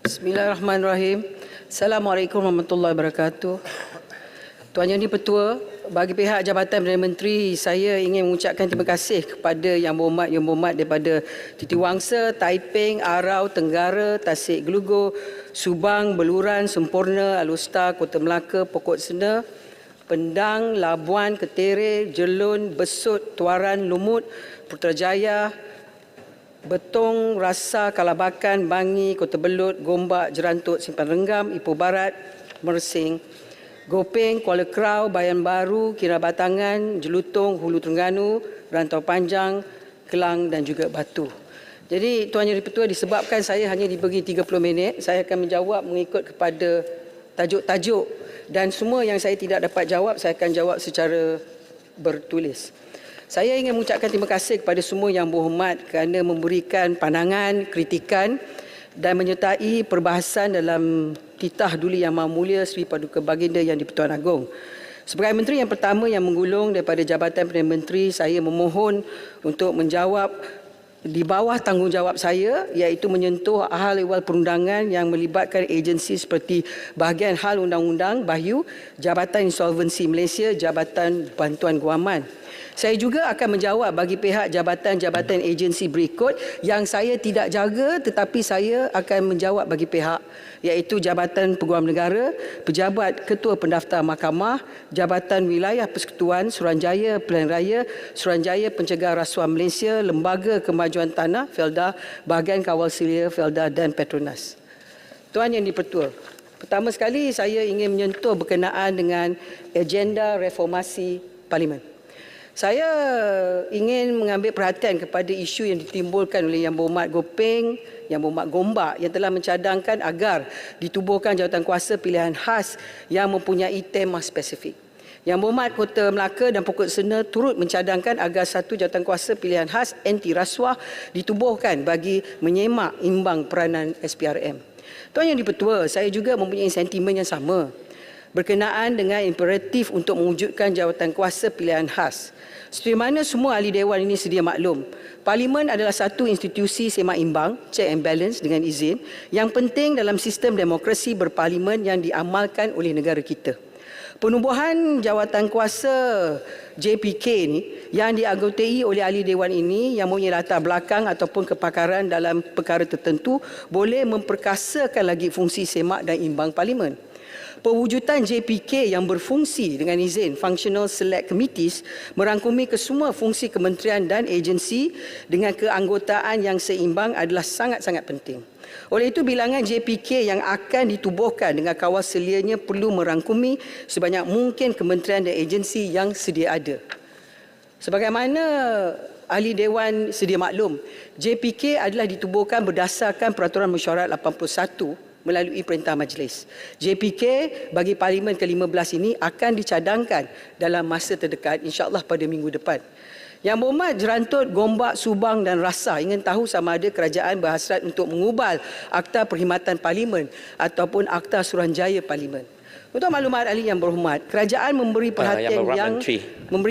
Bismillahirrahmanirrahim. Assalamualaikum warahmatullahi wabarakatuh. Tuan Yang Di-Pertua, bagi pihak Jabatan Perdana Menteri, saya ingin mengucapkan terima kasih kepada Yang Berhormat daripada Titiwangsa, Taiping, Arau, Tenggara, Tasik Gelugur, Subang, Beluran, Sempurna, Alustar, Kota Melaka, Pokok Sena, Pendang, Labuan, Ketere, Jelun, Besut, Tuaran, Lumut, Putrajaya, Betong, Rasa, Kalabakan, Bangi, Kota Belud, Gombak, Jerantut, Simpan Renggam, Ipoh Barat, Mersing, Gopeng, Kuala Krau, Bayan Baru, Kinabatangan, Jelutong, Hulu Terengganu, Rantau Panjang, Kelang dan juga Batu. Jadi Tuan Yang Di-Pertua, disebabkan saya hanya diberi 30 minit, saya akan menjawab mengikut kepada tajuk-tajuk dan semua yang saya tidak dapat jawab, saya akan jawab secara bertulis. Saya ingin mengucapkan terima kasih kepada semua yang berhormat kerana memberikan pandangan, kritikan dan menyertai perbahasan dalam titah Duli Yang Maha Mulia Seri Paduka Baginda Yang Di-Pertuan Agong. Sebagai menteri yang pertama yang menggulung daripada Jabatan Perdana Menteri, saya memohon untuk menjawab di bawah tanggungjawab saya, iaitu menyentuh hal ehwal perundangan yang melibatkan agensi seperti bahagian hal undang-undang BAHYU, Jabatan Insolvensi Malaysia, Jabatan Bantuan Guaman. Saya juga akan menjawab bagi pihak jabatan-jabatan agensi berikut yang saya tidak jaga, tetapi saya akan menjawab bagi pihak, iaitu Jabatan Peguam Negara, Pejabat Ketua Pendaftar Mahkamah, Jabatan Wilayah Persekutuan, Suruhanjaya Pilihan Raya, Suruhanjaya Pencegah Rasuah Malaysia, Lembaga Kemajuan Tanah, Felda, Bahagian Kawal Selia, Felda dan Petronas. Tuan Yang Di-Pertua, pertama sekali saya ingin menyentuh berkenaan dengan agenda reformasi Parlimen. Saya ingin mengambil perhatian kepada isu yang ditimbulkan oleh Yang Berhormat Gopeng, Yang Berhormat Gombak yang telah mencadangkan agar ditubuhkan jawatan kuasa pilihan khas yang mempunyai tema spesifik. Yang Berhormat Kota Melaka dan Pokok Sena turut mencadangkan agar satu jawatan kuasa pilihan khas anti rasuah ditubuhkan bagi menyemak imbang peranan SPRM. Tuan Yang Di-Pertua, saya juga mempunyai sentimen yang sama berkenaan dengan imperatif untuk mewujudkan jawatan kuasa pilihan khas. Seperti mana semua ahli dewan ini sedia maklum, Parlimen adalah satu institusi seimbang, check and balance dengan izin, yang penting dalam sistem demokrasi berparlimen yang diamalkan oleh negara kita. Penubuhan jawatan kuasa JPK ini yang dianggotai oleh ahli dewan ini yang mempunyai latar belakang ataupun kepakaran dalam perkara tertentu boleh memperkasakan lagi fungsi semak dan imbang parlimen. Pewujudan JPK yang berfungsi dengan izin Functional Select Committees merangkumi kesemua fungsi kementerian dan agensi dengan keanggotaan yang seimbang adalah sangat-sangat penting. Oleh itu, bilangan JPK yang akan ditubuhkan dengan kawal selianya perlu merangkumi sebanyak mungkin kementerian dan agensi yang sedia ada. Sebagaimana ahli dewan sedia maklum, JPK adalah ditubuhkan berdasarkan Peraturan Mesyuarat 81 melalui perintah majlis. JPK bagi Parlimen ke-15 ini akan dicadangkan dalam masa terdekat, insya-Allah pada minggu depan. Yang Berhormat Jerantut, Gombak, Subang dan Rasa ingin tahu sama ada kerajaan berhasrat untuk mengubal Akta Perkhidmatan Parlimen ataupun Akta Suruhanjaya Parlimen. Untuk maklumat ahli yang berhormat, kerajaan memberi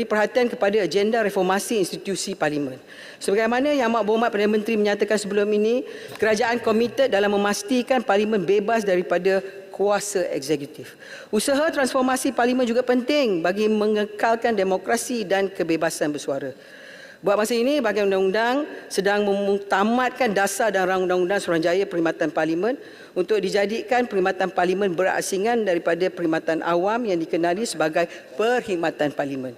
perhatian kepada agenda reformasi institusi Parlimen. Sebagaimana Yang Berhormat Perdana Menteri menyatakan sebelum ini, kerajaan komited dalam memastikan Parlimen bebas daripada kuasa eksekutif. Usaha transformasi Parlimen juga penting bagi mengekalkan demokrasi dan kebebasan bersuara. Buat masa ini, Bahagian Undang-Undang sedang mengtamatkan dasar dan rang Undang-Undang Suruhanjaya Perkhidmatan Parlimen untuk dijadikan perkhidmatan Parlimen berasingan daripada perkhidmatan awam yang dikenali sebagai perkhidmatan Parlimen.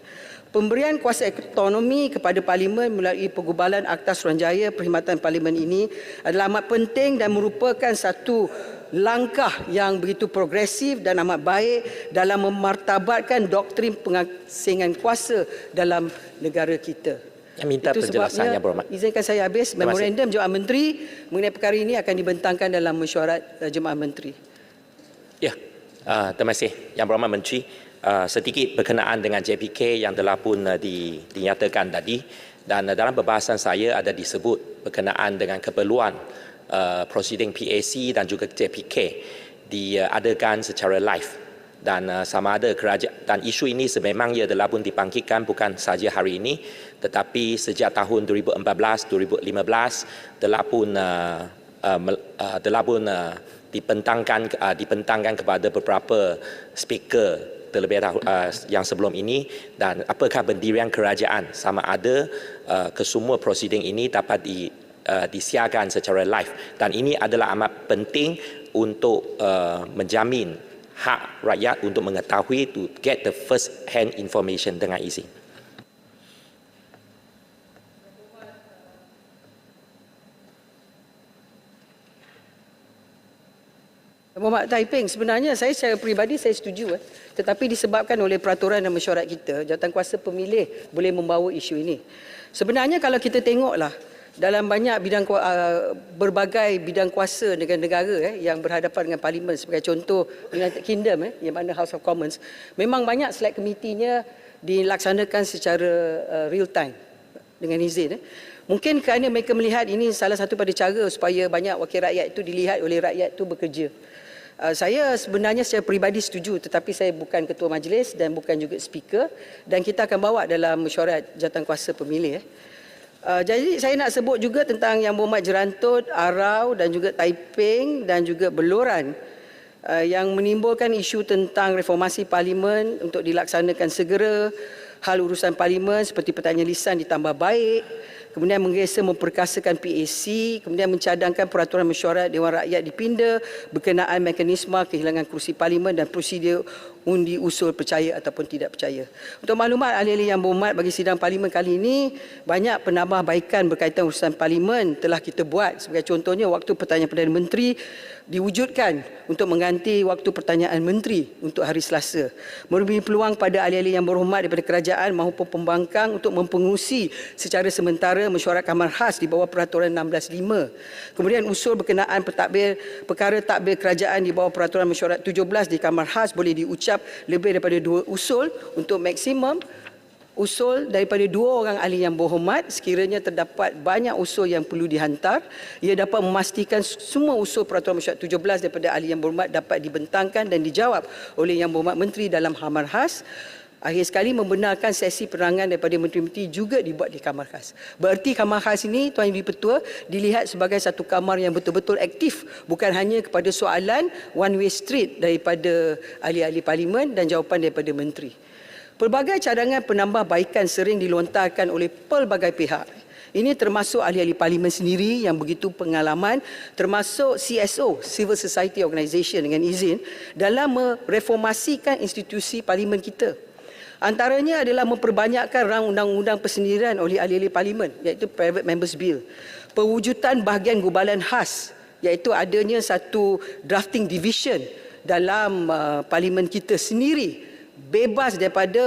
Pemberian kuasa otonomi kepada Parlimen melalui pengubalan Akta Suruhanjaya Perkhidmatan Parlimen ini adalah amat penting dan merupakan satu langkah yang begitu progresif dan amat baik dalam memartabatkan doktrin pengasingan kuasa dalam negara kita. Yang minta penjelasan Yang Berhormat. Izinkan saya habis. Memorandum Jemaah Menteri mengenai perkara ini akan dibentangkan dalam mesyuarat Jemaah Menteri. Ya, terima kasih Yang Berhormat Menteri. Sedikit berkenaan dengan JPK yang telah pun dinyatakan tadi, dan dalam perbahasan saya ada disebut berkenaan dengan keperluan proceeding PAC dan juga JPK diadakan secara live. Dan sama ada kerajaan, dan isu ini sememangnya telah pun dibangkitkan bukan saja hari ini, tetapi sejak tahun 2014-2015 telah pun telah pun dibentangkan kepada beberapa speaker terlebih dahulu yang sebelum ini, dan apakah pendirian kerajaan sama ada kesemua prosiding ini dapat disiarkan secara live, dan ini adalah amat penting untuk menjamin hak rakyat untuk mengetahui, to get the first hand information dengan izin. Muhammad Taiping, sebenarnya saya secara peribadi saya setuju, tetapi disebabkan oleh peraturan dan mesyuarat kita, jawatankuasa pemilih boleh membawa isu ini. Sebenarnya kalau kita tengoklah dalam banyak bidang berbagai bidang kuasa negara-negara yang berhadapan dengan parlimen, sebagai contoh United Kingdom yang mana House of Commons, memang banyak select committee-nya dilaksanakan secara real time dengan izin. Mungkin kerana mereka melihat ini salah satu pada cara supaya banyak wakil rakyat itu dilihat oleh rakyat itu bekerja. Saya sebenarnya secara peribadi setuju, tetapi saya bukan ketua majlis dan bukan juga speaker, dan kita akan bawa dalam mesyuarat jawatankuasa pemilih. Jadi saya nak sebut juga tentang Yang Berhormat Jerantut, Arau dan juga Taiping dan juga Beloran yang menimbulkan isu tentang reformasi parlimen untuk dilaksanakan segera, hal urusan parlimen seperti pertanyaan lisan ditambah baik, kemudian menggesa memperkasakan PAC, kemudian mencadangkan peraturan mesyuarat Dewan Rakyat dipinda berkenaan mekanisme kehilangan kerusi parlimen dan prosedur undi usul percaya ataupun tidak percaya. Untuk maklumat ahli-ahli yang berhormat, bagi sidang parlimen kali ini banyak penambahbaikan berkaitan urusan parlimen telah kita buat. Sebagai contohnya, waktu pertanyaan Perdana Menteri diwujudkan untuk mengganti waktu pertanyaan menteri untuk hari Selasa, memberi peluang pada ahli-ahli yang berhormat daripada kerajaan maupun pembangkang untuk mempengerusi secara sementara mesyuarat Kamar Khas di bawah peraturan 16.5. Kemudian usul berkenaan perkara takbir kerajaan di bawah peraturan mesyuarat 17 di Kamar Khas boleh diucap lebih daripada 2 usul untuk maksimum usul daripada 2 orang ahli yang berhormat. Sekiranya terdapat banyak usul yang perlu dihantar, ia dapat memastikan semua usul peraturan mesyuarat 17 daripada ahli yang berhormat dapat dibentangkan dan dijawab oleh Yang Berhormat Menteri dalam Kamar Khas. Akhir sekali, membenarkan sesi penerangan daripada menteri-menteri juga dibuat di Kamar Khas. Bererti Kamar Khas ini, Tuan Yang Di-Pertua, dilihat sebagai satu kamar yang betul-betul aktif, bukan hanya kepada soalan one way street daripada ahli-ahli parlimen dan jawapan daripada menteri. Pelbagai cadangan penambahbaikan sering dilontarkan oleh pelbagai pihak. Ini termasuk ahli-ahli parlimen sendiri yang begitu pengalaman, termasuk CSO, Civil Society Organisation dengan izin, dalam mereformasikan institusi parlimen kita. Antaranya adalah memperbanyakkan rang undang-undang persendirian oleh ahli-ahli parlimen, iaitu Private Members Bill. Pewujudan bahagian gubalan khas, iaitu adanya satu drafting division dalam parlimen kita sendiri, bebas daripada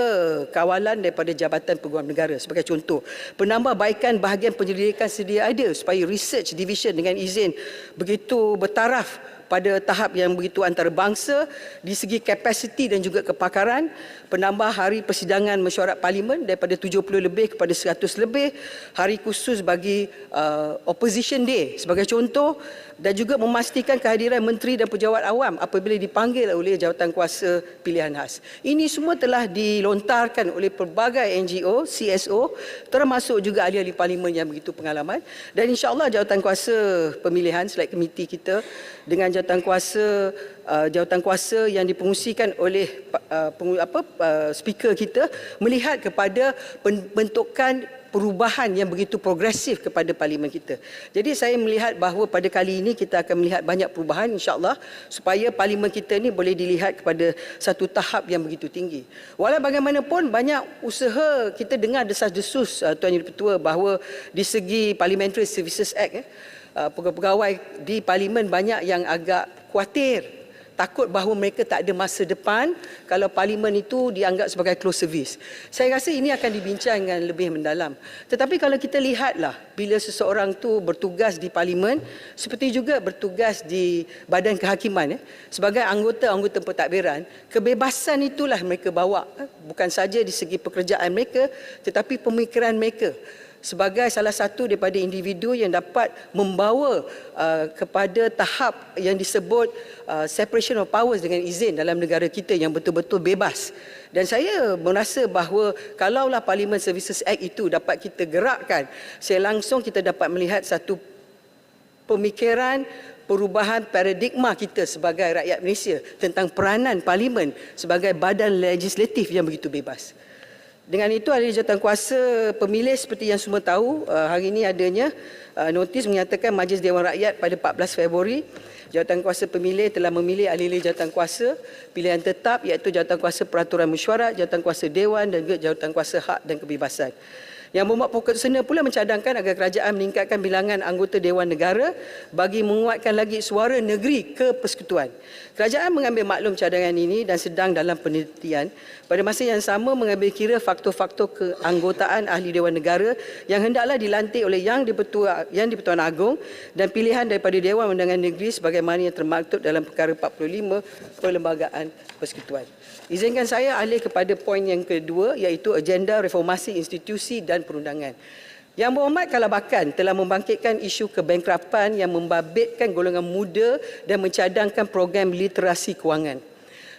kawalan daripada Jabatan Peguam Negara. Sebagai contoh, penambahbaikan bahagian penyelidikan sedia ada supaya research division dengan izin begitu bertaraf pada tahap yang begitu antarabangsa di segi kapasiti dan juga kepakaran, penambah hari persidangan mesyuarat parlimen daripada 70 lebih kepada 100 lebih, hari khusus bagi opposition day sebagai contoh, dan juga memastikan kehadiran menteri dan pejabat awam apabila dipanggil oleh jawatankuasa pilihan khas. Ini semua telah dilontarkan oleh pelbagai NGO, CSO, termasuk juga ahli-ahli parlimen yang begitu pengalaman, dan insya-Allah jawatankuasa pemilihan select committee kita dengan jawatankuasa yang dipengusikan oleh speaker kita melihat kepada pembentukan perubahan yang begitu progresif kepada parlimen kita. Jadi saya melihat bahawa pada kali ini kita akan melihat banyak perubahan, insya-Allah, supaya parlimen kita ini boleh dilihat kepada satu tahap yang begitu tinggi. Walau bagaimanapun banyak usaha, kita dengar desas-desus Tuan Yang Di-Pertua bahawa di segi Parliamentary Services Act, pegawai-pegawai di parlimen banyak yang agak khawatir, takut bahawa mereka tak ada masa depan kalau parlimen itu dianggap sebagai close service. Saya rasa ini akan dibincangkan lebih mendalam. Tetapi kalau kita lihatlah, bila seseorang tu bertugas di parlimen, seperti juga bertugas di badan kehakiman, sebagai anggota-anggota pentadbiran, kebebasan itulah mereka bawa, bukan saja di segi pekerjaan mereka, tetapi pemikiran mereka sebagai salah satu daripada individu yang dapat membawa kepada tahap yang disebut separation of powers dengan izin dalam negara kita yang betul-betul bebas. Dan saya merasa bahawa kalaulah Parliament Services Act itu dapat kita gerakkan, saya langsung kita dapat melihat satu pemikiran perubahan paradigma kita sebagai rakyat Malaysia tentang peranan parlimen sebagai badan legislatif yang begitu bebas. Dengan itu, ahli jawatankuasa pemilih seperti yang semua tahu, hari ini adanya notis menyatakan Majlis Dewan Rakyat pada 14 Februari, jawatankuasa pemilih telah memilih ahli jawatankuasa pilihan tetap iaitu jawatankuasa peraturan mesyuarat, jawatankuasa dewan dan juga jawatankuasa hak dan kebebasan. Yang Berhormat Pokok Sena pula mencadangkan agar kerajaan meningkatkan bilangan anggota Dewan Negara bagi menguatkan lagi suara negeri ke persekutuan. Kerajaan mengambil maklum cadangan ini dan sedang dalam penelitian. Pada masa yang sama mengambil kira faktor-faktor keanggotaan ahli Dewan Negara yang hendaklah dilantik oleh Yang di-Pertuan Agong dan pilihan daripada Dewan Undangan Negeri sebagaimana yang termaktub dalam perkara 45 Perlembagaan Persekutuan. Izinkan saya alih kepada poin yang kedua iaitu agenda reformasi institusi dan perundangan. Yang Berhormat Kalabakan telah membangkitkan isu kebankrapan yang membabitkan golongan muda dan mencadangkan program literasi kewangan.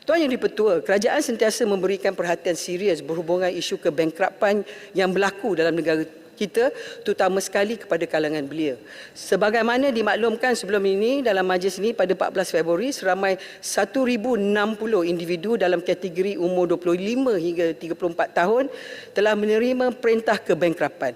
Tuan Yang di-Pertua, kerajaan sentiasa memberikan perhatian serius berhubungan isu kebankrapan yang berlaku dalam negara kita, terutama sekali kepada kalangan belia. Sebagaimana dimaklumkan sebelum ini dalam majlis ini pada 14 Februari, seramai 1,060 individu dalam kategori umur 25 hingga 34 tahun telah menerima perintah kebankrapan.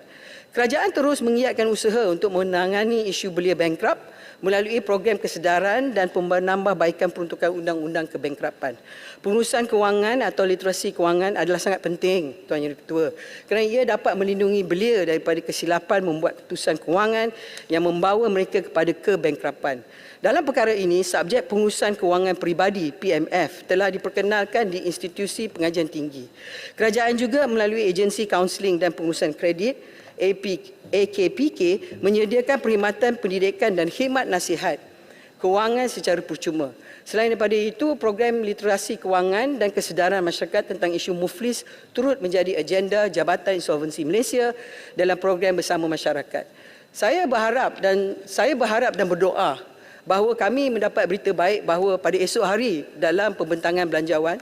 Kerajaan terus mengiatkan usaha untuk menangani isu belia bankrupt melalui program kesedaran dan penambahbaikan peruntukan undang-undang kebankrapan. Pengurusan kewangan atau literasi kewangan adalah sangat penting, Tuan Yang di-Pertua, kerana ia dapat melindungi belia daripada kesilapan membuat keputusan kewangan yang membawa mereka kepada kebankrapan. Dalam perkara ini, subjek pengurusan kewangan peribadi PMF telah diperkenalkan di institusi pengajian tinggi. Kerajaan juga melalui agensi kaunseling dan pengurusan kredit AKPK menyediakan perkhidmatan pendidikan dan khidmat nasihat kewangan secara percuma. Selain daripada itu, program literasi kewangan dan kesedaran masyarakat tentang isu muflis turut menjadi agenda Jabatan Insolvensi Malaysia dalam program bersama masyarakat. Saya berharap dan berdoa bahawa kami mendapat berita baik bahawa pada esok hari dalam pembentangan belanjawan,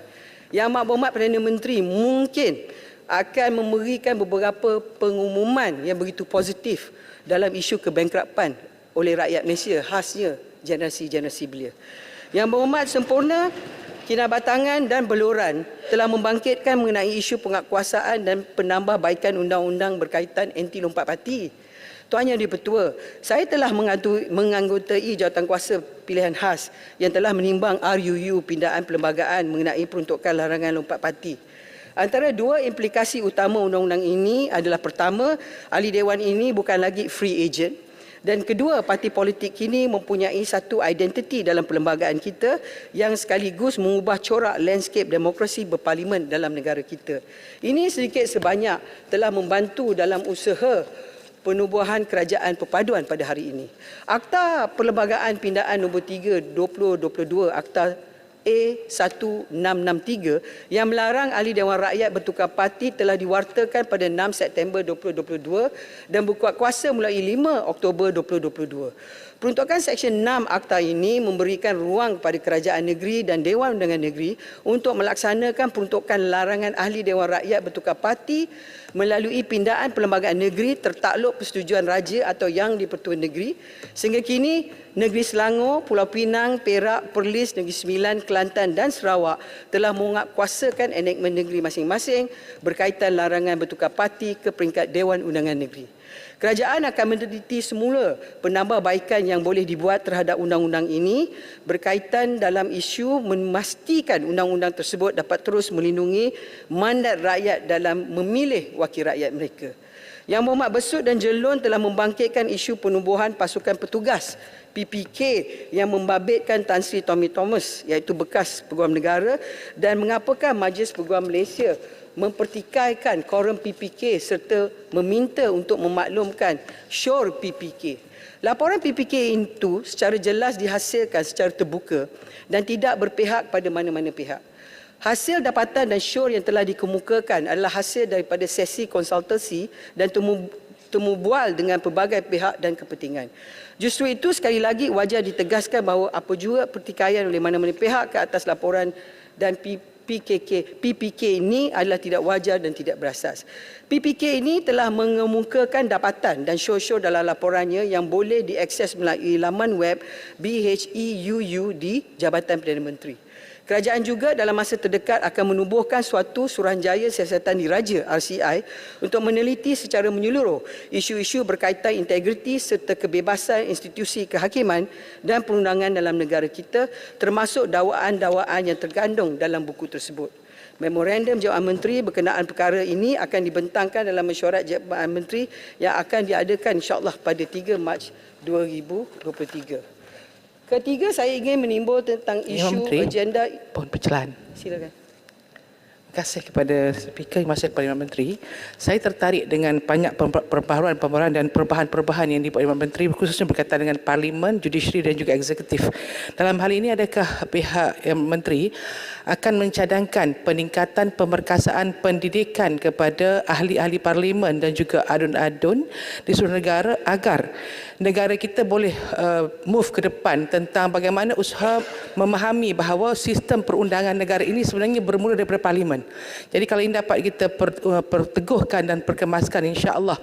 Yang Amat Berhormat Perdana Menteri mungkin akan memberikan beberapa pengumuman yang begitu positif dalam isu kebankrapan oleh rakyat Malaysia, khasnya generasi-generasi belia. Yang Berhormat Sempurna Kinabatangan dan Beluran telah membangkitkan mengenai isu penguatkuasaan dan penambahbaikan undang-undang berkaitan anti lompat parti. Tuan Yang di-Pertua, saya telah menganggotai jawatankuasa pilihan khas yang telah menimbang RUU pindaan perlembagaan mengenai peruntukan larangan lompat parti. Antara dua implikasi utama undang-undang ini adalah pertama, ahli dewan ini bukan lagi free agent, dan kedua, parti politik kini mempunyai satu identiti dalam perlembagaan kita yang sekaligus mengubah corak landscape demokrasi berparlimen dalam negara kita. Ini sedikit sebanyak telah membantu dalam usaha penubuhan kerajaan perpaduan pada hari ini. Akta Perlembagaan Pindaan nombor 3 2022, Akta A1663 yang melarang ahli Dewan Rakyat bertukar parti telah diwartakan pada 6 September 2022 dan berkuat kuasa mulai 5 Oktober 2022. Peruntukan Seksyen 6 Akta ini memberikan ruang kepada kerajaan negeri dan Dewan Undangan Negeri untuk melaksanakan peruntukan larangan ahli Dewan Rakyat bertukar parti melalui pindaan perlembagaan negeri tertakluk persetujuan Raja atau Yang di-Pertua Negeri. Sehingga kini, Negeri Selangor, Pulau Pinang, Perak, Perlis, Negeri Sembilan, Kelantan dan Sarawak telah menguatkuasakan enakmen negeri masing-masing berkaitan larangan bertukar parti ke peringkat Dewan Undangan Negeri. Kerajaan akan meneliti semula penambahbaikan yang boleh dibuat terhadap undang-undang ini berkaitan dalam isu memastikan undang-undang tersebut dapat terus melindungi mandat rakyat dalam memilih wakil rakyat mereka. Yang Berhormat Besut dan Jelun telah membangkitkan isu penubuhan pasukan petugas PPK yang membabitkan Tan Sri Tommy Thomas iaitu bekas Peguam Negara dan mengapakah Majlis Peguam Malaysia mempertikaikan korum PPK serta meminta untuk memaklumkan syur PPK. Laporan PPK itu secara jelas dihasilkan secara terbuka dan tidak berpihak pada mana-mana pihak. Hasil dapatan dan syur yang telah dikemukakan adalah hasil daripada sesi konsultasi dan temu bual dengan pelbagai pihak dan kepentingan. Justru itu sekali lagi wajar ditegaskan bahawa apa juga pertikaian oleh mana-mana pihak ke atas laporan dan PPK ini adalah tidak wajar dan tidak berasas. PPK ini telah mengemukakan dapatan dan show-show dalam laporannya yang boleh diakses melalui laman web BHEUU di Jabatan Perdana Menteri. Kerajaan juga dalam masa terdekat akan menubuhkan suatu Suruhanjaya Siasatan Diraja RCI untuk meneliti secara menyeluruh isu-isu berkaitan integriti serta kebebasan institusi kehakiman dan perundangan dalam negara kita, termasuk dakwaan-dakwaan yang tergandung dalam buku tersebut. Memorandum Jabatan Menteri berkenaan perkara ini akan dibentangkan dalam mesyuarat Jabatan Menteri yang akan diadakan insya-Allah pada 3 Mac 2023. Ketiga, saya ingin menimbul tentang isu agenda. Pohon pencerahan. Silakan. Terima kasih kepada Speaker yang masih Perdana Menteri. Saya tertarik dengan banyak perbaharuan dan perubahan-perubahan yang dibuat Perdana Menteri, khususnya berkaitan dengan Parlimen, Judiciary dan juga Eksekutif. Dalam hal ini, adakah pihak Menteri akan mencadangkan peningkatan pemerkasaan pendidikan kepada ahli-ahli Parlimen dan juga adun-adun di seluruh negara agar negara kita boleh move ke depan tentang bagaimana usaha memahami bahawa sistem perundangan negara ini sebenarnya bermula daripada Parlimen. Jadi kalau ini dapat kita perteguhkan dan perkemaskan, insya-Allah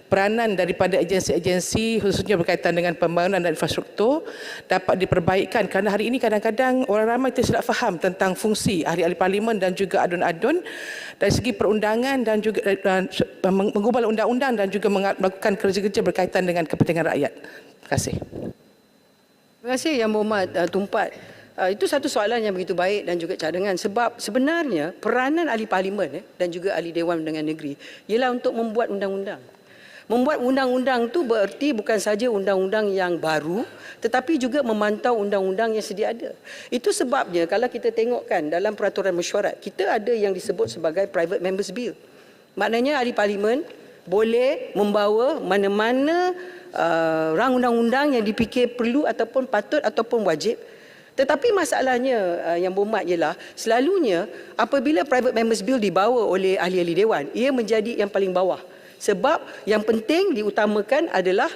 peranan daripada agensi-agensi khususnya berkaitan dengan pembangunan dan infrastruktur dapat diperbaikkan, kerana hari ini kadang-kadang orang ramai tidak faham tentang fungsi ahli-ahli Parlimen dan juga adun-adun dari segi perundangan dan juga mengubah undang-undang dan juga melakukan kerja-kerja berkaitan dengan kepentingan rakyat. Terima kasih. Terima kasih Yang Berhormat Tumpat. Itu satu soalan yang begitu baik dan juga cadangan, sebab sebenarnya peranan ahli Parlimen dan juga ahli Dewan Undangan Negeri ialah untuk membuat undang-undang. Membuat undang-undang itu bererti bukan saja undang-undang yang baru, tetapi juga memantau undang-undang yang sedia ada. Itu sebabnya kalau kita tengokkan dalam peraturan mesyuarat, kita ada yang disebut sebagai Private Members Bill. Maknanya ahli Parlimen boleh membawa mana-mana rang undang-undang yang dipikir perlu ataupun patut ataupun wajib. Tetapi masalahnya yang berhormat ialah selalunya apabila Private Members Bill dibawa oleh ahli-ahli Dewan, ia menjadi yang paling bawah. Sebab yang penting diutamakan adalah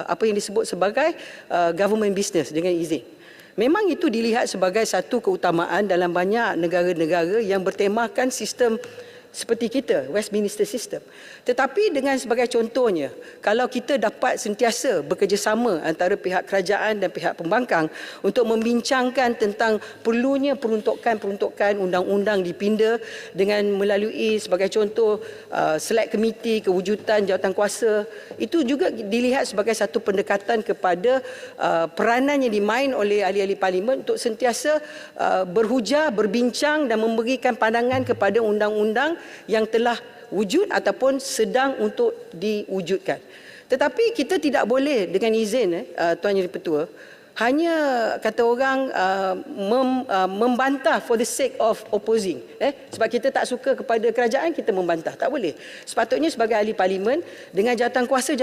apa yang disebut sebagai government business dengan izin. Memang itu dilihat sebagai satu keutamaan dalam banyak negara-negara yang bertemakan sistem seperti kita, Westminster System. Tetapi dengan sebagai contohnya, kalau kita dapat sentiasa bekerjasama antara pihak kerajaan dan pihak pembangkang untuk membincangkan tentang perlunya peruntukan undang-undang dipinda dengan melalui sebagai contoh select committee, kewujudan jawatankuasa, itu juga dilihat sebagai satu pendekatan kepada peranan yang dimain oleh ahli-ahli Parlimen untuk sentiasa berhujah, berbincang dan memberikan pandangan kepada undang-undang yang telah wujud ataupun sedang untuk diwujudkan. Tetapi kita tidak boleh dengan izin Tuan Yang Di-Pertua hanya kata orang membantah for the sake of opposing. Sebab kita tak suka kepada kerajaan, kita membantah. Tak boleh. Sepatutnya sebagai ahli Parlimen dengan jawatankuasa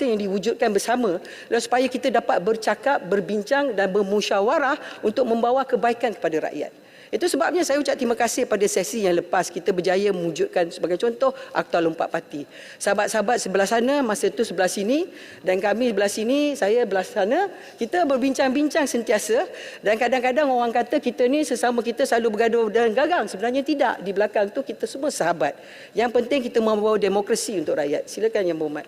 yang diwujudkan bersama, supaya kita dapat bercakap, berbincang dan bermusyawarah untuk membawa kebaikan kepada rakyat. Itu sebabnya saya ucap terima kasih pada sesi yang lepas kita berjaya mewujudkan sebagai contoh Akta Lompat Parti. Sahabat-sahabat sebelah sana masa itu sebelah sini dan kami sebelah sini, saya sebelah sana, kita berbincang-bincang sentiasa dan kadang-kadang orang kata kita ni sesama kita selalu bergaduh dan gagang. Sebenarnya tidak. Di belakang tu kita semua sahabat. Yang penting kita membawa demokrasi untuk rakyat. Silakan Yang Berhormat.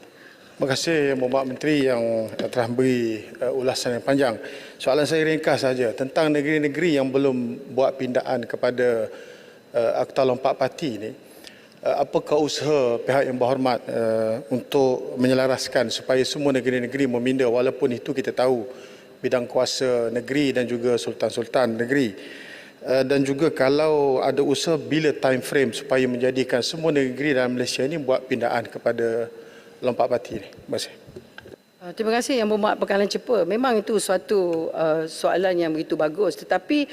Terima kasih Yang Berhormat Menteri yang telah beri ulasan yang panjang. Soalan saya ringkas saja tentang negeri-negeri yang belum buat pindaan kepada Akta Lompat Parti ini. Apakah usaha pihak Yang Berhormat untuk menyelaraskan supaya semua negeri-negeri meminda, walaupun itu kita tahu bidang kuasa negeri dan juga sultan-sultan negeri. Dan juga kalau ada usaha bila time frame supaya menjadikan semua negeri dalam Malaysia ini buat pindaan kepada Lompat Parti ini. Terima kasih. Terima kasih Yang Berhormat Pekalan Cepa. Memang itu suatu soalan yang begitu bagus. Tetapi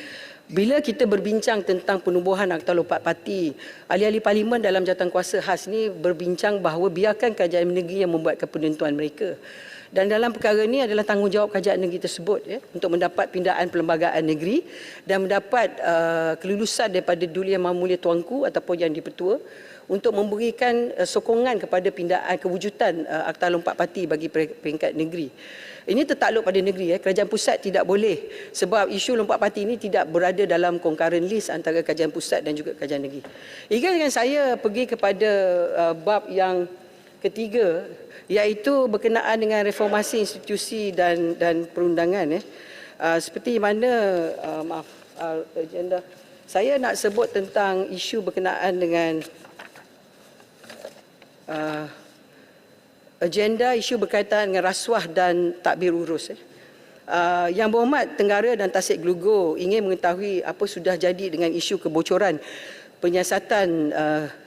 bila kita berbincang tentang penubuhan Akta Lompat Parti, ahli-ahli Parlimen dalam jawatankuasa khas ini berbincang bahawa biarkan kerajaan negeri yang membuatkan penentuan mereka. Dan dalam perkara ini adalah tanggungjawab kerajaan negeri tersebut untuk mendapat pindaan perlembagaan negeri dan mendapat kelulusan daripada Duli Yang Maha Mulia Tuanku ataupun Yang Di-Pertua untuk memberikan sokongan kepada pindaan kewujudan Akta Lompat Parti bagi peringkat negeri. Ini tertakluk pada negeri. Kerajaan pusat tidak boleh sebab isu lompat parti ini tidak berada dalam concurrent list antara kerajaan pusat dan juga kerajaan negeri. Hingga dengan saya pergi kepada bab yang ketiga, iaitu berkenaan dengan reformasi institusi dan perundangan. Seperti mana agenda saya nak sebut tentang isu berkenaan dengan agenda isu berkaitan dengan rasuah dan takbir urus. Yang Berhormat Tenggara dan Tasik Gelugor ingin mengetahui apa sudah jadi dengan isu kebocoran penyiasatan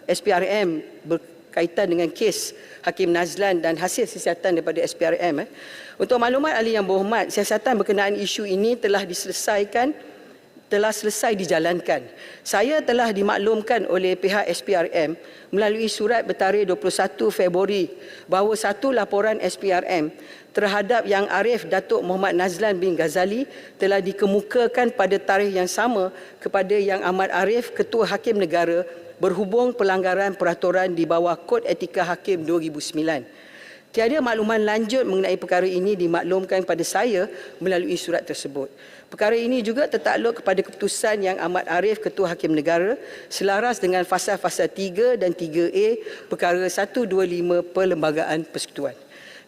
SPRM berkaitan dengan kes Hakim Nazlan dan hasil siasatan daripada SPRM. Untuk maklumat ahli yang berhormat, siasatan berkenaan isu ini telah selesai dijalankan. Saya telah dimaklumkan oleh pihak SPRM melalui surat bertarikh 21 Februari bahawa satu laporan SPRM terhadap Yang Arif Datuk Muhammad Nazlan bin Ghazali telah dikemukakan pada tarikh yang sama kepada Yang Ahmad Arif, Ketua Hakim Negara, berhubung pelanggaran peraturan di bawah Kod Etika Hakim 2009. Tiada makluman lanjut mengenai perkara ini dimaklumkan kepada saya melalui surat tersebut. Perkara ini juga tertakluk kepada keputusan Yang Ahmad Arif, Ketua Hakim Negara, selaras dengan fasal-fasal 3 dan 3A perkara 125 Perlembagaan Persekutuan.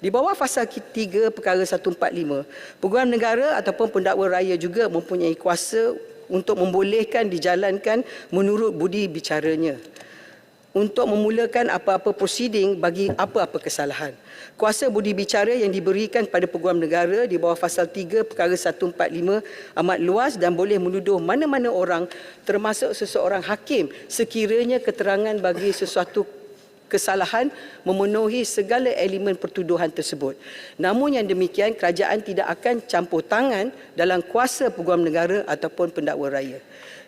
Di bawah fasal 3 perkara 145, Peguam Negara ataupun pendakwa raya juga mempunyai kuasa untuk membolehkan dijalankan menurut budi bicaranya untuk memulakan apa-apa prosiding bagi apa-apa kesalahan. Kuasa budi bicara yang diberikan kepada Peguam Negara di bawah fasal 3 perkara 145 amat luas dan boleh menuduh mana-mana orang termasuk seseorang hakim sekiranya keterangan bagi sesuatu kesalahan memenuhi segala elemen pertuduhan tersebut. Namun yang demikian, kerajaan tidak akan campur tangan dalam kuasa Peguam Negara ataupun pendakwa raya.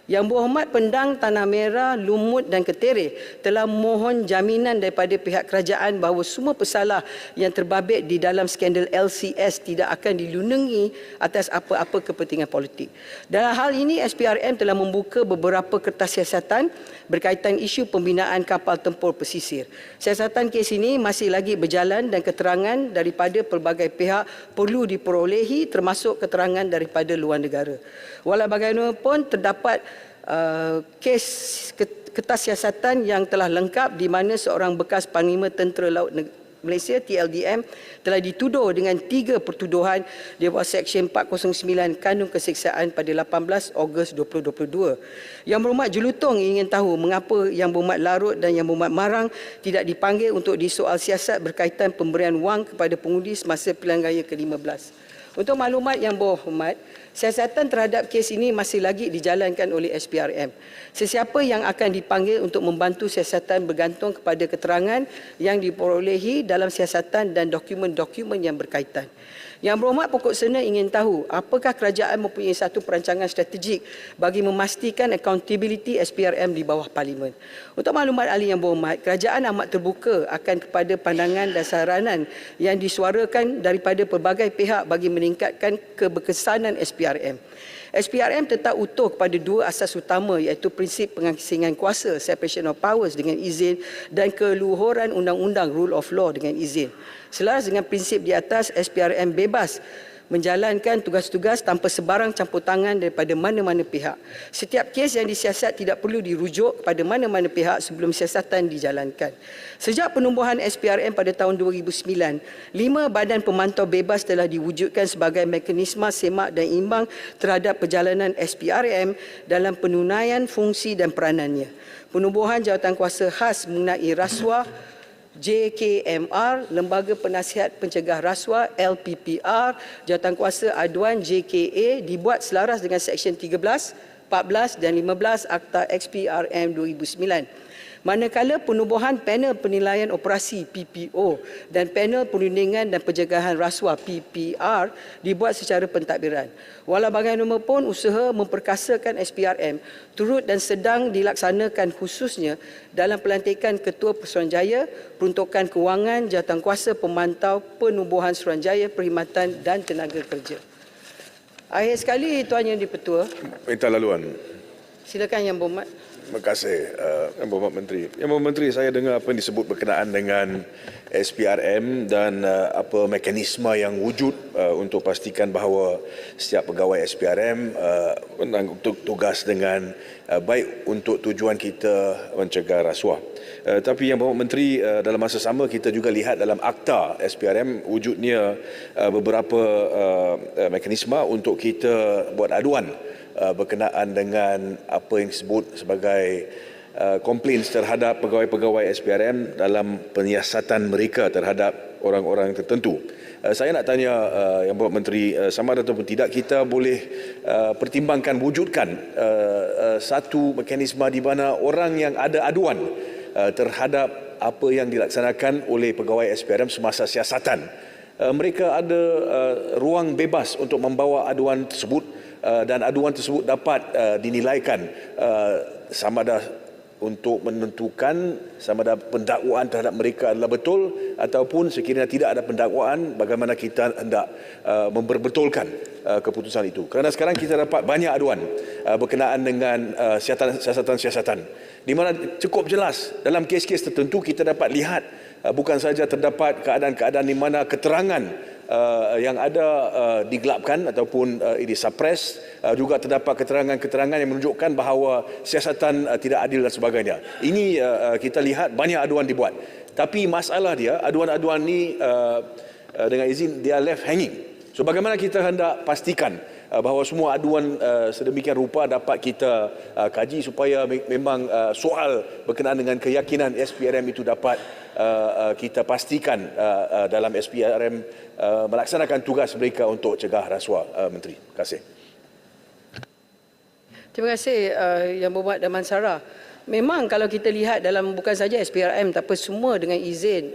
Yang Berhormat Pendang Tanah Merah, Lumut dan Ketereh telah mohon jaminan daripada pihak kerajaan bahawa semua pesalah yang terbabit di dalam skandal LCS tidak akan dilunengi atas apa-apa kepentingan politik. Dalam hal ini, SPRM telah membuka beberapa kertas siasatan berkaitan isu pembinaan kapal tempur pesisir. Siasatan kes ini masih lagi berjalan dan keterangan daripada pelbagai pihak perlu diperolehi termasuk keterangan daripada luar negara. Walau bagaimanapun terdapat kes kertas siasatan yang telah lengkap di mana seorang bekas Panglima Tentera Laut Malaysia TLDM telah dituduh dengan 3 pertuduhan di bawah Seksyen 409 Kanun Keseksaan pada 18 Ogos 2022. Yang Berhormat Jelutong ingin tahu mengapa Yang Berhormat Larut dan Yang Berhormat Marang tidak dipanggil untuk disoal siasat berkaitan pemberian wang kepada pengundi semasa pilihan raya ke-15. Untuk maklumat Yang Berhormat, siasatan terhadap kes ini masih lagi dijalankan oleh SPRM. Sesiapa yang akan dipanggil untuk membantu siasatan bergantung kepada keterangan yang diperolehi dalam siasatan dan dokumen-dokumen yang berkaitan. Yang Berhormat Pokok Sena ingin tahu apakah kerajaan mempunyai satu perancangan strategik bagi memastikan accountability SPRM di bawah Parlimen. Untuk maklumat ahli Yang Berhormat, kerajaan amat terbuka akan kepada pandangan dan saranan yang disuarakan daripada pelbagai pihak bagi meningkatkan keberkesanan SPRM. SPRM tetap utuh kepada 2 asas utama iaitu prinsip pengasingan kuasa separation of powers dengan izin dan keluhuran undang-undang rule of law dengan izin. Selaras dengan prinsip di atas, SPRM bebas menjalankan tugas-tugas tanpa sebarang campur tangan daripada mana-mana pihak. Setiap kes yang disiasat tidak perlu dirujuk kepada mana-mana pihak sebelum siasatan dijalankan. Sejak penubuhan SPRM pada tahun 2009, 5 badan pemantau bebas telah diwujudkan sebagai mekanisme semak dan imbang terhadap perjalanan SPRM dalam penunaian fungsi dan peranannya. Penubuhan Jawatankuasa Khas mengenai rasuah JKMR, Lembaga Penasihat Pencegah Rasuah LPPR, Jawatankuasa Aduan JKA dibuat selaras dengan Seksyen 13, 14 dan 15 Akta XPRM 2009. Manakala penubuhan Panel Penilaian Operasi PPO dan Panel Perundingan dan Pencegahan Rasuah PPR dibuat secara pentadbiran. Walau bagaimanapun, usaha memperkasakan SPRM turut dan sedang dilaksanakan khususnya dalam pelantikan Ketua Suruhanjaya, Peruntukan Kewangan, Jawatankuasa Pemantau Penubuhan Suruhanjaya, Perkhidmatan dan Tenaga Kerja. Akhir sekali, Tuan Yang di-Pertua. Perintah laluan. Silakan Yang Berhormat. Terima kasih Yang Berhormat Menteri. Yang Berhormat Menteri, saya dengar apa yang disebut berkenaan dengan SPRM dan apa mekanisme yang wujud untuk pastikan bahawa setiap pegawai SPRM untuk tugas dengan baik untuk tujuan kita mencegah rasuah. Tapi Yang Berhormat Menteri, dalam masa sama kita juga lihat dalam akta SPRM wujudnya beberapa mekanisme untuk kita buat aduan berkenaan dengan apa yang disebut sebagai complaints terhadap pegawai-pegawai SPRM dalam penyiasatan mereka terhadap orang-orang tertentu. Saya nak tanya Yang Berhormat Menteri, sama ada ataupun tidak kita boleh pertimbangkan wujudkan satu mekanisme di mana orang yang ada aduan terhadap apa yang dilaksanakan oleh pegawai SPRM semasa siasatan, mereka ada ruang bebas untuk membawa aduan tersebut dan aduan tersebut dapat dinilaikan sama ada untuk menentukan sama ada pendakwaan terhadap mereka adalah betul ataupun sekiranya tidak ada pendakwaan, bagaimana kita hendak memperbetulkan keputusan itu. Kerana sekarang kita dapat banyak aduan berkenaan dengan siasatan-siasatan di mana cukup jelas dalam kes-kes tertentu kita dapat lihat bukan saja terdapat keadaan-keadaan di mana keterangan yang ada digelapkan ataupun disuppress, juga terdapat keterangan-keterangan yang menunjukkan bahawa siasatan tidak adil dan sebagainya. Ini kita lihat banyak aduan dibuat. Tapi masalah dia, aduan-aduan ni dengan izin dia left hanging. So bagaimana kita hendak pastikan bahawa semua aduan sedemikian rupa dapat kita kaji supaya memang soal berkenaan dengan keyakinan SPRM itu dapat kita pastikan dalam SPRM melaksanakan tugas mereka untuk cegah rasuah. Menteri, terima kasih. Terima kasih Yang Berhormat Damansara. Memang kalau kita lihat dalam bukan saja SPRM tapi semua dengan izin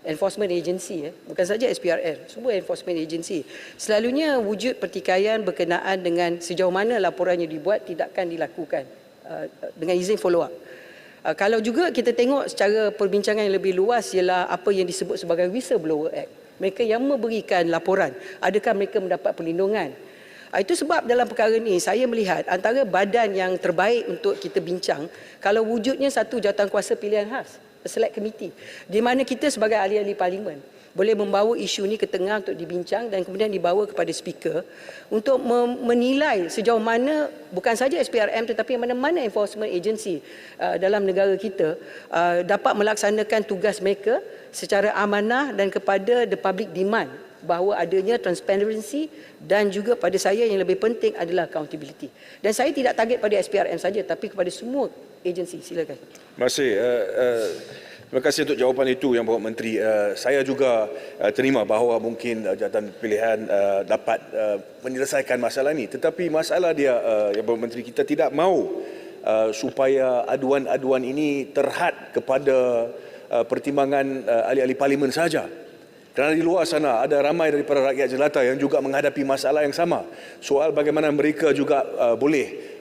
enforcement agency, bukan saja SPRM, semua enforcement agency, selalunya wujud pertikaian berkenaan dengan sejauh mana laporan yang dibuat tidakkan dilakukan dengan izin follow up. Kalau juga kita tengok secara perbincangan yang lebih luas ialah apa yang disebut sebagai Whistleblower Act. Mereka yang memberikan laporan, adakah mereka mendapat perlindungan? Itu sebab dalam perkara ini saya melihat antara badan yang terbaik untuk kita bincang kalau wujudnya satu jawatankuasa pilihan khas, select committee, di mana kita sebagai ahli-ahli parlimen boleh membawa isu ini ke tengah untuk dibincang dan kemudian dibawa kepada speaker untuk menilai sejauh mana bukan saja SPRM tetapi mana-mana enforcement agency dalam negara kita dapat melaksanakan tugas mereka secara amanah dan kepada the public demand bahawa adanya transparency dan juga pada saya yang lebih penting adalah accountability. Dan saya tidak target pada SPRM saja tapi kepada semua agensi. Silakan. Terima kasih. Terima kasih untuk jawapan itu Yang Berhormat Menteri. Saya juga terima bahawa mungkin jawatan pilihan dapat menyelesaikan masalah ini. Tetapi masalah dia Yang Berhormat Menteri, kita tidak mahu supaya aduan-aduan ini terhad kepada pertimbangan ahli-ahli parlimen saja. Kerana di luar sana ada ramai daripada rakyat jelata yang juga menghadapi masalah yang sama. Soal bagaimana mereka juga boleh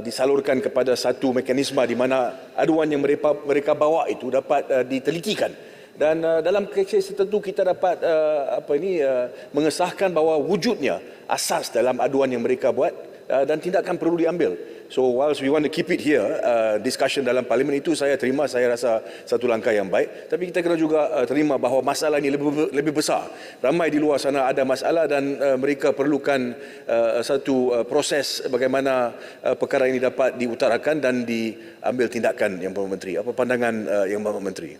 disalurkan kepada satu mekanisme di mana aduan yang mereka bawa itu dapat ditelitikan. Dan dalam kes tertentu kita dapat mengesahkan bahawa wujudnya asas dalam aduan yang mereka buat dan tindakan perlu diambil. So whilst we want to keep it here, discussion dalam parlimen itu saya terima, saya rasa satu langkah yang baik. Tapi kita kena juga terima bahawa masalah ini lebih besar. Ramai di luar sana ada masalah dan mereka perlukan satu proses bagaimana perkara ini dapat diutarakan dan diambil tindakan Yang Berhormat Menteri. Apa pandangan Yang Berhormat Menteri?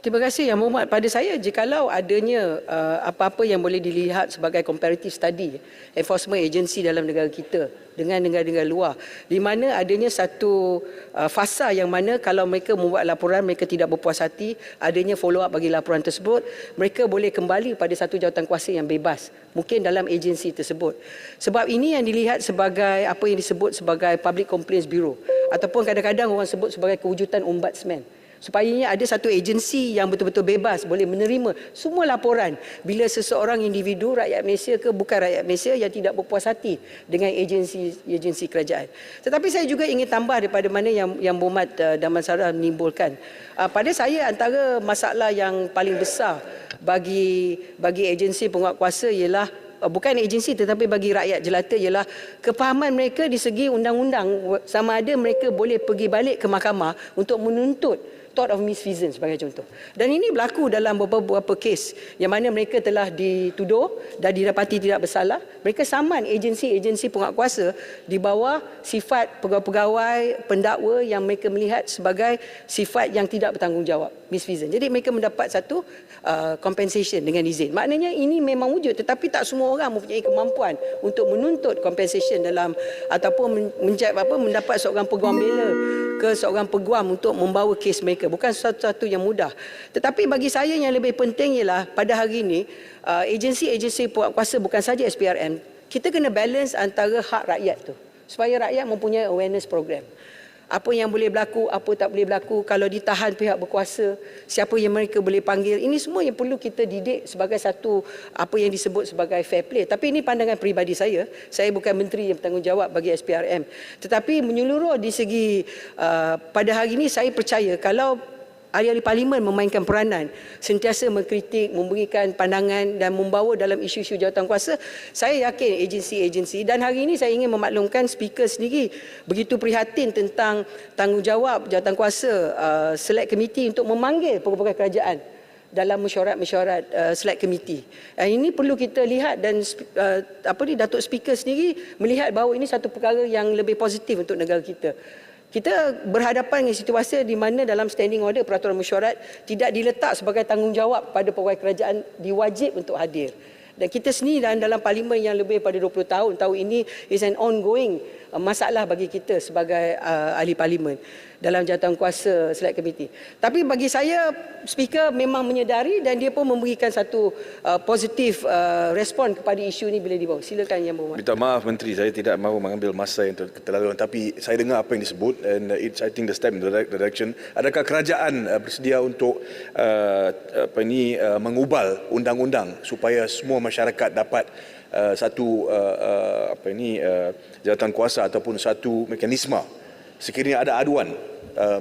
Terima kasih Yang Berhormat. Pada saya, jikalau adanya apa-apa yang boleh dilihat sebagai comparative study enforcement agency dalam negara kita dengan negara-negara luar, di mana adanya satu fasa yang mana kalau mereka membuat laporan mereka tidak berpuas hati, adanya follow up bagi laporan tersebut, mereka boleh kembali pada satu jawatankuasa yang bebas, mungkin dalam agensi tersebut. Sebab ini yang dilihat sebagai apa yang disebut sebagai Public Complaints Bureau ataupun kadang-kadang orang sebut sebagai kewujudan ombudsman. Supaya ada satu agensi yang betul-betul bebas boleh menerima semua laporan bila seseorang individu rakyat Malaysia ke bukan rakyat Malaysia yang tidak berpuas hati dengan agensi kerajaan. Tetapi saya juga ingin tambah daripada mana yang Berhormat Damansara menimbulkan. Pada saya antara masalah yang paling besar bagi agensi penguatkuasa ialah bukan agensi tetapi bagi rakyat jelata ialah kefahaman mereka di segi undang-undang, sama ada mereka boleh pergi balik ke mahkamah untuk menuntut tort of misfeasance sebagai contoh. Dan ini berlaku dalam beberapa kes yang mana mereka telah dituduh dan didapati tidak bersalah. Mereka saman agensi-agensi penguatkuasa di bawah sifat pegawai-pegawai pendakwa yang mereka melihat sebagai sifat yang tidak bertanggungjawab, misfeasance. Jadi mereka mendapat satu compensation dengan izin. Maknanya ini memang wujud, tetapi tak semua orang mempunyai kemampuan untuk menuntut compensation dalam ataupun mendapat seorang peguam bela ke seorang peguam untuk membawa kes mereka. Bukan sesuatu yang mudah. Tetapi bagi saya yang lebih penting ialah pada hari ini agensi-agensi penguatkuasa bukan saja SPRM, kita kena balance antara hak rakyat tu supaya rakyat mempunyai awareness program. Apa yang boleh berlaku, apa tak boleh berlaku, kalau ditahan pihak berkuasa, siapa yang mereka boleh panggil. Ini semua yang perlu kita didik sebagai satu apa yang disebut sebagai fair play. Tapi ini pandangan peribadi saya. Saya bukan menteri yang bertanggungjawab bagi SPRM. Tetapi menyeluruh di segi pada hari ini saya percaya kalau ahli-ahli parlimen memainkan peranan, sentiasa mengkritik, memberikan pandangan dan membawa dalam isu-isu jawatankuasa, saya yakin agensi-agensi, dan hari ini saya ingin memaklumkan speaker sendiri begitu prihatin tentang tanggungjawab jawatankuasa select committee untuk memanggil pegawai kerajaan dalam mesyuarat select committee. Ini perlu kita lihat dan Datuk Speaker sendiri melihat bahawa ini satu perkara yang lebih positif untuk negara kita. Kita berhadapan dengan situasi di mana dalam standing order peraturan mesyuarat tidak diletak sebagai tanggungjawab pada pegawai kerajaan diwajib untuk hadir. Dan kita sendiri dalam parlimen yang lebih pada 20 tahun, tahu ini is an ongoing masalah bagi kita sebagai ahli parlimen dalam jawatankuasa select committee. Tapi bagi saya, speaker memang menyedari dan dia pun memberikan satu positif respon kepada isu ini bila dibawa. Silakan Yang Berhormat. Minta maaf Menteri, saya tidak mahu mengambil masa yang terlalu, tapi saya dengar apa yang disebut and it's I think the step in the right direction. Adakah kerajaan bersedia untuk mengubal undang-undang supaya semua masyarakat dapat satu jawatankuasa ataupun satu mekanisme sekiranya ada aduan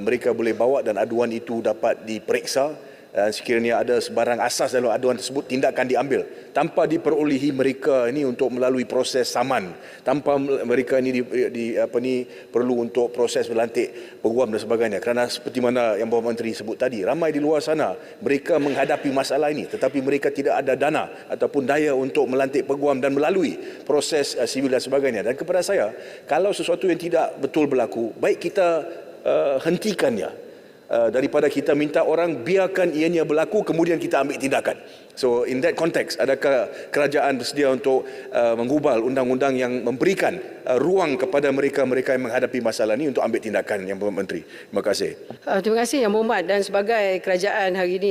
mereka boleh bawa dan aduan itu dapat diperiksa dan sekiranya ada sebarang asas dalam aduan tersebut tindakan diambil tanpa diperolehi mereka ini untuk melalui proses saman, tanpa mereka ini perlu untuk proses melantik peguam dan sebagainya, kerana seperti mana yang Bapak Menteri sebut tadi, ramai di luar sana mereka menghadapi masalah ini tetapi mereka tidak ada dana ataupun daya untuk melantik peguam dan melalui proses sivil dan sebagainya. Dan kepada saya, kalau sesuatu yang tidak betul berlaku, baik kita hentikannya daripada kita minta orang biarkan ianya berlaku kemudian kita ambil tindakan. So in that context, adakah kerajaan bersedia untuk menggubal undang-undang yang memberikan ruang kepada mereka-mereka yang menghadapi masalah ini untuk ambil tindakan, Yang Berhormat Menteri? Terima kasih. Terima kasih Yang Berhormat. Dan sebagai kerajaan hari ini,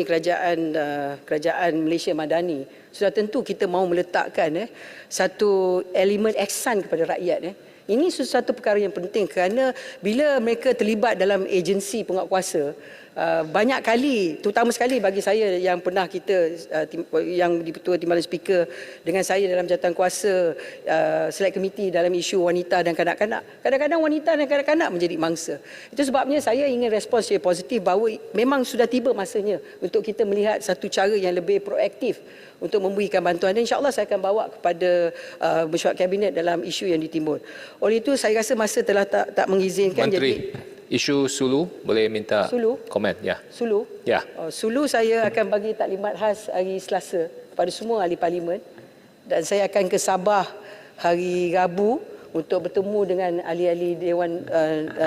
kerajaan Malaysia Madani, sudah tentu kita mahu meletakkan satu elemen ihsan kepada rakyat. Ini sesuatu perkara yang penting kerana bila mereka terlibat dalam agensi penguatkuasa, banyak kali, terutama sekali bagi saya yang pernah kita yang di-Ketua Timbalan Speaker dengan saya dalam jawatankuasa select committee dalam isu wanita dan kanak-kanak. Kadang-kadang wanita dan kanak-kanak menjadi mangsa. Itu sebabnya saya ingin respons secara positif bahawa memang sudah tiba masanya untuk kita melihat satu cara yang lebih proaktif untuk memberikan bantuan, dan insya-Allah saya akan bawa kepada mesyuarat kabinet dalam isu yang ditimbul. Oleh itu saya rasa masa telah tak mengizinkan. Menteri, isu Sulu boleh minta Sulu? komen ya. Sulu? Ya. Sulu saya akan bagi taklimat khas hari Selasa kepada semua ahli parlimen, dan saya akan ke Sabah hari Rabu untuk bertemu dengan ahli-ahli Dewan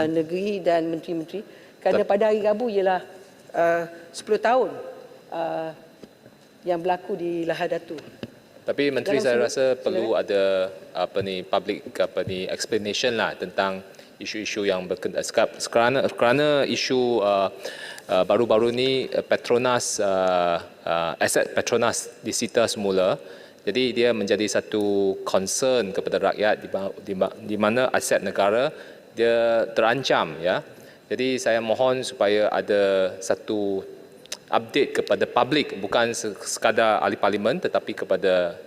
Negeri dan menteri-menteri, kerana pada hari Rabu ialah 10 tahun yang berlaku di Lahad Datu. Tapi Menteri, saya rasa perlu silakan. ada public explanation lah tentang isu-isu yang berkenaan kerana isu baru-baru ni Petronas, aset Petronas disita semula. Jadi dia menjadi satu concern kepada rakyat di mana aset negara dia terancam ya. Jadi saya mohon supaya ada satu update kepada publik, bukan sekadar ahli parlimen tetapi kepada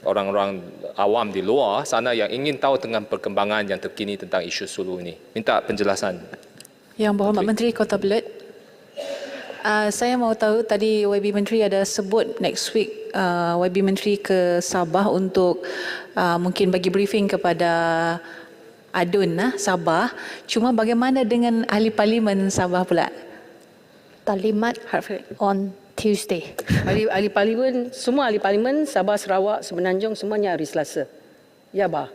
orang-orang awam di luar sana yang ingin tahu tentang perkembangan yang terkini tentang isu Sulu ini. Minta penjelasan. Yang Berhormat Menteri Kota Belud. Saya mau tahu tadi YB Menteri ada sebut next week YB Menteri ke Sabah untuk mungkin bagi briefing kepada ADUN Sabah. Cuma bagaimana dengan ahli parlimen Sabah pula? Talimat on Tuesday. Ahli parlimen, semua ahli parlimen Sabah, Sarawak, Semenanjung semuanya hari Selasa. Ya, bah.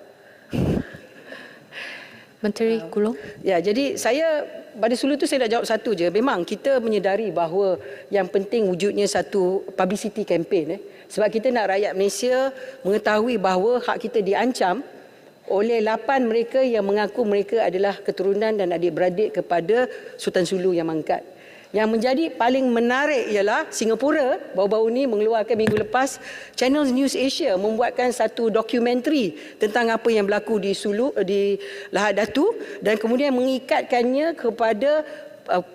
Menteri Gulong. Ya, jadi saya pada sulu tu saya dah jawab satu je. Memang kita menyedari bahawa yang penting wujudnya satu publicity campaign. Sebab kita nak rakyat Malaysia mengetahui bahawa hak kita diancam oleh 8 mereka yang mengaku mereka adalah keturunan dan adik-beradik kepada Sultan Sulu yang mangkat. Yang menjadi paling menarik ialah Singapura baru-baru ini mengeluarkan minggu lepas, Channel News Asia membuatkan satu dokumentari tentang apa yang berlaku di Sulu, di Lahad Datu, dan kemudian mengikatkannya kepada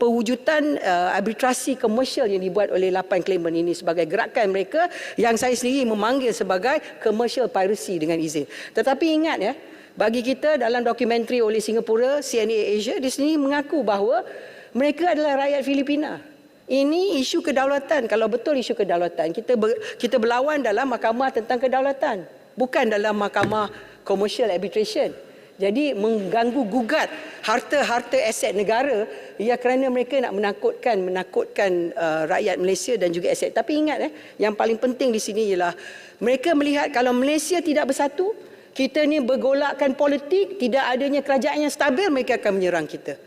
pewujudan arbitrasi komersial yang dibuat oleh 8 claimant ini sebagai gerakan mereka yang saya sendiri memanggil sebagai commercial piracy dengan izin. Tetapi ingat ya, bagi kita dalam dokumentari oleh Singapura, CNA Asia, di sini mengaku bahawa mereka adalah rakyat Filipina. Ini isu kedaulatan. Kalau betul isu kedaulatan, kita berlawan dalam mahkamah tentang kedaulatan, bukan dalam mahkamah commercial arbitration. Jadi mengganggu gugat harta-harta aset negara ya kerana mereka nak menakutkan rakyat Malaysia dan juga aset. Tapi ingat yang paling penting di sini ialah mereka melihat kalau Malaysia tidak bersatu, kita ni bergolakkan politik, tidak adanya kerajaan yang stabil, mereka akan menyerang kita.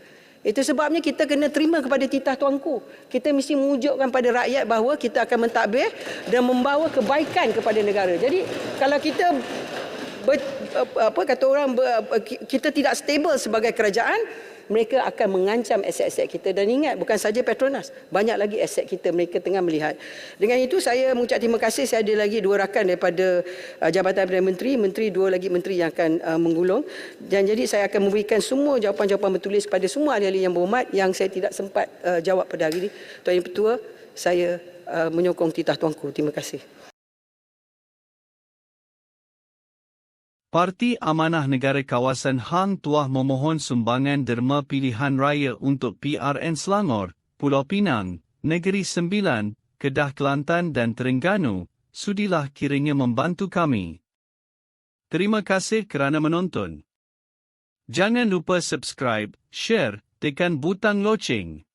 Itu sebabnya kita kena terima kepada titah tuanku. Kita mesti mewujudkan pada rakyat bahawa kita akan mentadbir dan membawa kebaikan kepada negara. Jadi kalau kita kita tidak stabil sebagai kerajaan, mereka akan mengancam aset-aset kita. Dan ingat, bukan saja Petronas, banyak lagi aset kita mereka tengah melihat. Dengan itu saya mengucap terima kasih. Saya ada lagi 2 rakan daripada Jabatan Perdana Menteri, 2 lagi menteri yang akan menggulung. Dan jadi saya akan memberikan semua jawapan-jawapan bertulis kepada semua ahli-ahli yang berhormat yang saya tidak sempat jawab pada hari ini. Tuan Yang Pertua, saya menyokong titah tuanku. Terima kasih. Parti Amanah Negara Kawasan Hang Tuah memohon sumbangan derma pilihan raya untuk PRN Selangor, Pulau Pinang, Negeri Sembilan, Kedah Kelantan dan Terengganu. Sudilah kiranya membantu kami. Terima kasih kerana menonton. Jangan lupa subscribe, share, tekan butang loceng.